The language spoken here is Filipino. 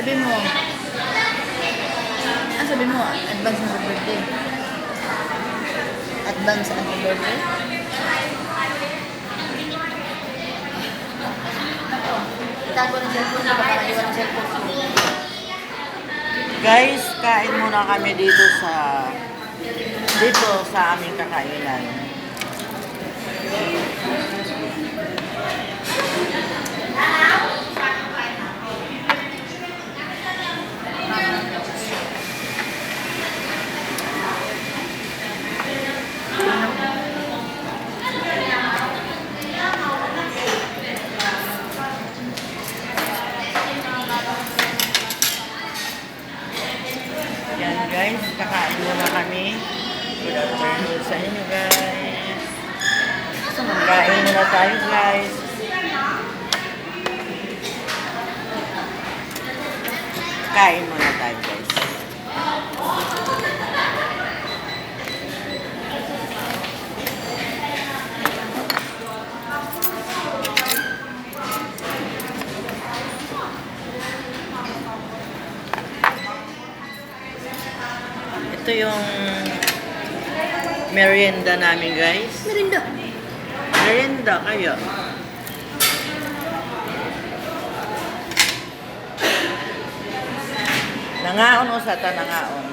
Sabi mo. Ah, sabi mo, advance na birthday. Advance na birthday. Itago ng cellphone na baka iwan ng cellphone. Guys, kain muna kami dito sa aming kakainan. Yan guys, kakain muna kami. Good afternoon sa inyo guys. Kain muna tayo guys. Kain muna tayo guys. Ito yung merienda namin guys. Merinda. Merienda kayo. Nangaon o sa tanangaon?